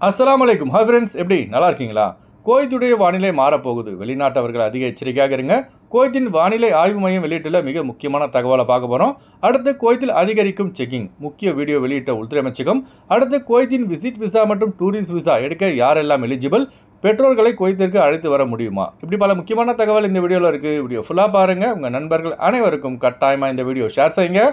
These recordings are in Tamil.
அஸ்ஸலாமு அலைக்கும். ஹாய் ஃப்ரெண்ட்ஸ், எப்படி நல்லா இருக்கீங்களா? குவைத்துடைய வானிலை மாறப்போகுது. வெளிநாட்டவர்கள் அதிக எச்சரிக்கையாக இருங்க. குவைத்தின் வானிலை ஆய்வு மையம் வெளியிட்டுள்ள மிக முக்கியமான தகவலை பார்க்க போகிறோம். அடுத்து குவைத்தில் அதிகரிக்கும் செக்கிங் முக்கிய வீடியோ வெளியிட்ட உள்துறை அமைச்சகம். அடுத்து குவைத்தின் விசிட் விசா மற்றும் டூரிஸ்ட் விசா எடுக்க யாரெல்லாம் எலிஜிபிள், பெற்றோர்களை குவைத்திற்கு அழைத்து வர முடியுமா, இப்படி பல முக்கியமான தகவல் இந்த வீடியோவில் இருக்குது. வீடியோ ஃபுல்லாக பாருங்கள். உங்கள் நண்பர்கள் அனைவருக்கும் கட்டாயமாக இந்த வீடியோ ஷேர் செய்யுங்க.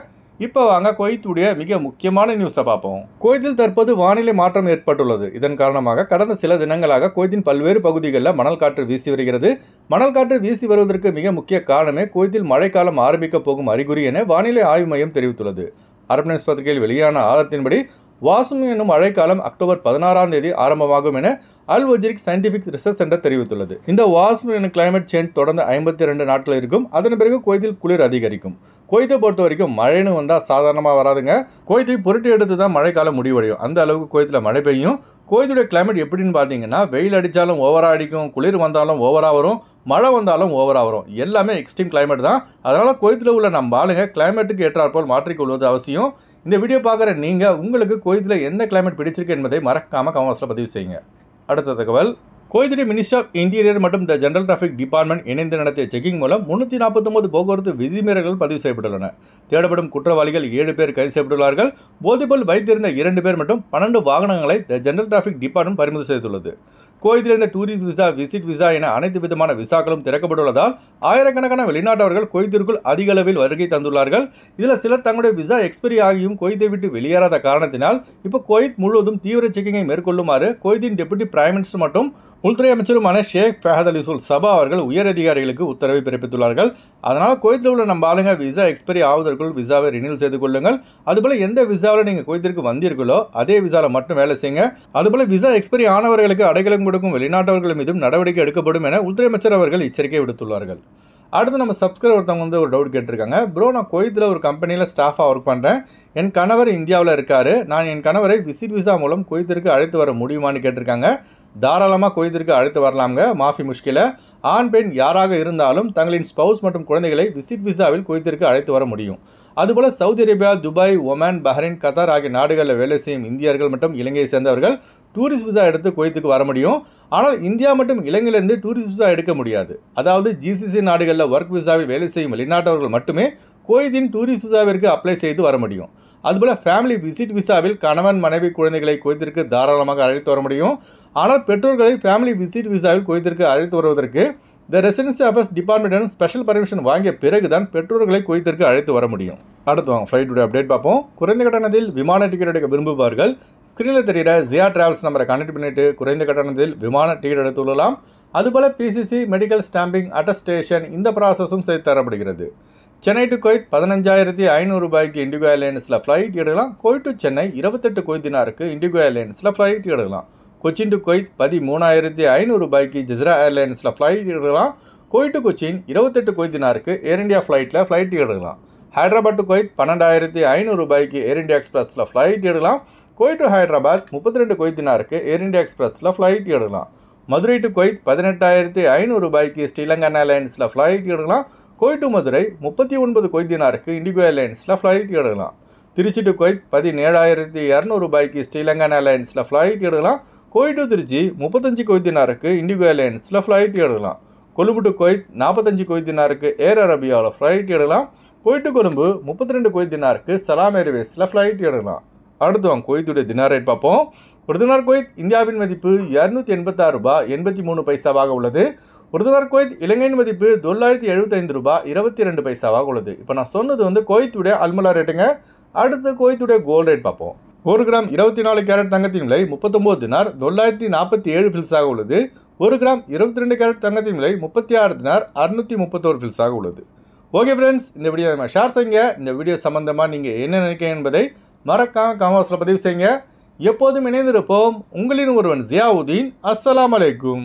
இப்போ வாங்க குவைத்துடைய மிக முக்கியமான நியூஸை பார்ப்போம். குவைத்தில் தற்போது வானிலை மாற்றம் ஏற்பட்டுள்ளது. இதன் காரணமாக கடந்த சில தினங்களாக குவைத்தின் பல்வேறு பகுதிகளில் மணல் காற்று வீசி வருகிறது. மணல் காற்று வீசி வருவதற்கு மிக முக்கிய காரணமே குவைத்தில் மழைக்காலம் ஆரம்பிக்க போகும் அறிகுறி என வானிலை ஆய்வு மையம் தெரிவித்துள்ளது. அரபு நியூஸ் பத்திரிகையில் வெளியான ஆதாரத்தின்படி வாசும் என்னும் மழைக்காலம் அக்டோபர் 16ஆம் தேதி ஆரம்பமாகும் என அல் வஜிரிக் சயின்டிபிக் ரிசர்ச் சென்டர் தெரிவித்துள்ளது. இந்த வாசும் என்னும் கிளைமேட் சேஞ்ச் தொடர்ந்து 52 நாட்கள் இருக்கும். அதன் பிறகு குவைத்தில் குளிர் அதிகரிக்கும். குவைத்தை பொறுத்த வரைக்கும் மழைன்னு வந்தால் சாதாரணமாக வராதுங்க. குவைத்தை பொருட்டு எடுத்து தான் மழைக்காலம் முடிவடையும். அந்த அளவுக்கு குவைத்தில் மழை பெய்யும். குவைத்துடைய கிளைமேட் எப்படின்னு பார்த்தீங்கன்னா, வெயில் அடித்தாலும் ஓவராக அடிக்கும், குளிர் வந்தாலும் ஓவராக வரும், மழை வந்தாலும் ஓவராக வரும். எல்லாமே எக்ஸ்ட்ரீம் கிளைமேட் தான். அதனால் குவைத்தில் உள்ள நம்ம ஆளுங்க கிளைமேட்டுக்கு ஏற்றாற்போல் மாற்றிக்கொள்வது அவசியம். இந்த வீடியோ பார்க்குற நீங்கள் உங்களுக்கு குவைத்தில் எந்த கிளைமேட் பிடிச்சிருக்கு என்பதை மறக்காமல் கமெண்ட்ஸில் பதிவு செய்யுங்க. அடுத்த தகவல், குவைத்துடைய மினிஸ்ட்ரி ஆஃப் இன்டீரியர் மற்றும் த ஜெனரல் டிராஃபிக் டிபார்ட்மெண்ட் இணைந்து நடத்திய செக்கிங் மூலம் 349 போக்குவரத்து விதிமீறல்கள் பதிவு செய்யப்பட்டுள்ளன. தேடப்படும் குற்றவாளிகள் 7 பேர் கைது செய்யப்பட்டுள்ளார்கள். போதைப்பொருள் வைத்திருந்த 2 பேர் மற்றும் 12 வாகனங்களை த ஜெனரல் டிராஃபிக் டிபார்ட்மெண்ட் பறிமுதல் செய்துள்ளது. குவைத்திலிருந்த டூரிஸ்ட் விசா, விசிட் விசா என அனைத்து விதமான விசாக்களும் திறக்கப்பட்டுள்ளதால் ஆயிரக்கணக்கான வெளிநாட்டவர்கள் குவைத்திற்குள் அதிக அளவில் வருகை தந்துள்ளார்கள். இதில் சிலர் தங்களுடைய விசா எக்ஸ்பைரி ஆகியும் குவைத்தை விட்டு வெளியேறாத காரணத்தினால் இப்போ குவைத் முழுவதும் தீவிர செக்கிங்கை மேற்கொள்ளுமாறு குவைத்தின் டெபுட்டி பிரைம் மினிஸ்டர் மற்றும் உள்துறை அமைச்சருமான ஷேக் ஃபஹத் அல் யூசுல் சபா அவர்கள் உயர் அதிகாரிகளுக்கு உத்தரவை பிறப்பித்துள்ளார்கள். அதனால் குவைத்தில் உள்ள நம்ம ஆளுங்க விசா எக்ஸ்பைரி ஆவதற்குள் விசாவை ரினியூல் செய்து கொள்ளுங்கள். அதுபோல் எந்த விசாவில் நீங்கள் குவைத்திற்கு வந்தீர்களோ அதே விசாவில் மட்டும் வேலை செய்யுங்க. அதுபோல் விசா எக்ஸ்பைரி ஆனவர்களுக்கு அடைக்கலம் கொடுக்கும் வெளிநாட்டவர்கள் மீதும் நடவடிக்கை எடுக்கப்படும் என உள்துறை அமைச்சர் அவர்கள் எச்சரிக்கை விடுத்துள்ளார்கள். அடுத்து நம்ம சப்ஸ்கிரைபர் ஒருத்தவங்க ஒரு டவுட் கேட்டிருக்காங்க. ப்ரோ, நான் குவைத்தில் ஒரு கம்பெனியில் ஸ்டாஃபாக ஒர்க் பண்ணுறேன். என் கணவர் இந்தியாவில் இருக்கார். நான் என் கணவரை விசிட் விசா மூலம் குவைத்திற்கு அழைத்து வர முடியுமான்னு கேட்டிருக்காங்க. தாராளமாக குவைத்திற்கு அழைத்து வரலாங்க. மாஃபி முஷ்கில. ஆண் பெண் யாராக இருந்தாலும் தங்களின் ஸ்பவுஸ் மற்றும் குழந்தைகளை விசிட் விசாவில் குவைத்திற்கு அழைத்து வர முடியும். அதுபோல் Saudi Arabia, Dubai, Oman, Bahrain, Qatar ஆகிய நாடுகளில் வேலை செய்யும் இந்தியர்கள் மற்றும் இலங்கையை சேர்ந்தவர்கள் டூரிஸ்ட் விசா எடுத்து குவைத்துக்கு வர முடியும். ஆனால் இந்தியா மற்றும் இலங்கையிலிருந்து டூரிஸ்ட் விசா எடுக்க முடியாது. அதாவது ஜிசிசி நாடுகளில் ஒர்க் விசாவில் வேலை செய்யும் வெளிநாட்டவர்கள் மட்டுமே குவைத்தின் டூரிஸ்ட் விசாவிற்கு அப்ளை செய்து வர முடியும். அதுபோல் ஃபேமிலி விசிட் விசாவில் கணவன், மனைவி, குழந்தைகளை குவைத்திற்கு தாராளமாக அழைத்து வர முடியும். ஆனால் பெற்றோர்களை ஃபேமிலி விசிட் விசாவில் குவைத்திற்கு அழைத்து வருவதற்கு the residency affairs department special permission வாங்கிய பிறகுதான் பெற்றோர்களை குவைத்திற்கு அழைத்து வர முடியும். அடுத்து வாங்க ஃப்ளைட்டுடைய அப்டேட் பார்ப்போம். குறைந்த கட்டணத்தில் விமான டிக்கெட் எடுக்க விரும்புபவர்கள் ஸ்க்ரீனில் தெரிகிற ஜியா டிராவல்ஸ் நம்பரை கனெக்ட் பண்ணிட்டு குறைந்த கட்டணத்தில் விமான டிக்கெட் எடுத்து கொள்ளலாம். அதுபோல் பிசிசி, மெடிக்கல் ஸ்டாம்பிங், அட்டஸ்டேஷன் இந்த ப்ராசஸும் செய்து தரப்படுகிறது. சென்னை டு குவைத் 15,500 ரூபாய்க்கு இண்டிகோ ஏர்லைன்ஸில் ஃப்ளைட் எடுக்கலாம். குவைத் டு சென்னை 28 குவைத் தினாருக்கு இண்டிகோ ஏர்லைன்ஸில் ஃப்ளைட் எடுக்கலாம். கொச்சின் டு குவைத் 13,500 ரூபாய்க்கு ஜிஸ்ரா ஏர்லைன்ஸில் ஃப்ளைட் எடுக்கலாம். குவைத் டு கொச்சின் 28 குவைத் தினாருக்கு ஏர் இந்தியா ஃப்ளைட்டில் ஃப்ளைட் எடுக்கலாம். ஹைதராபாத் டு குவைத் 12,500 ரூபாய்க்கு ஏர் இந்தியா எக்ஸ்பிரஸில் ஃப்ளைட் எடுக்கலாம். குவைத் டு ஹைதராபாத் 32 குவைத் தினாருக்கு ஏர் இந்தியா எக்ஸ்பிரஸில் ஃப்ளைட் எடுக்கலாம். மதுரை டு குவைத் 18,500 ரூபாய்க்கு ஸ்ரீலங்கன் ஏர்லைன்ஸில் ஃப்ளைட் எடுக்கலாம். குவைத் டு மதுரை 39 குவைத் தினாருக்கு இண்டிகோ ஏர்லைன்ஸில் ஃப்ளைட் எடுக்கலாம். திருச்சி டு குவைத் 17,200 ரூபாய்க்கு ஸ்ரீலங்கன் ஏர்லைன்ஸில் ஃப்ளைட் எடுக்கலாம். குவைத் டு திருச்சி 35 குவைத் தினாருக்கு இண்டிகோ ஏர்லைன்ஸில் ஃப்ளைட் எடுக்கலாம். கொழும்பு டு குவைத் 45 குவைத் தினாருக்கு ஏர் அரேபியாவில் ஃப்ளைட் எடுக்கலாம். குவைத் டு கொழும்பு 32 குவைத் தினாருக்கு சலாம் ஏர்வேஸில் ஃப்ளைட் எடுக்கலாம். அடுத்து வாங்க குவைத்துடைய தினார் ரேட் பார்ப்போம். ஒரு தினார் குவைத் இந்தியாவின் மதிப்பு 286 ரூபாய் 83 பைசாவாக உள்ளது. ஒரு தினார் குவைத் இலங்கையின் மதிப்பு $975 22 பைசாவாக உள்ளது. இப்போ நான் சொன்னது குவைத்துடைய அல்மலா ரேட்டுங்க. அடுத்து குவைத்துடைய கோல்டு ரேட் பார்ப்போம். 1 கிராம் 24 கேரட் தங்கத்தின் விலை 39 தினார் 947 ஃபில்ஸாக உள்ளது. 1 கிராம் 22 கேரட் தங்கத்தின் விலை 36 தினார் 631 ஃபில்ஸாக உள்ளது. ஓகே ஃப்ரெண்ட்ஸ், இந்த வீடியோ நம்ம ஷேர் செய்யுங்க. இந்த வீடியோ சம்பந்தமாக நீங்கள் என்ன நினைக்கிறீங்க என்பதை மறக்காம கமெண்ட்ஸில் பதிவு செய்யுங்க. எப்போதும் இணைந்திருப்போம். உங்களின் ஒருவன் ஜியாவுதீன். அஸ்ஸலாமு அலைக்கும்.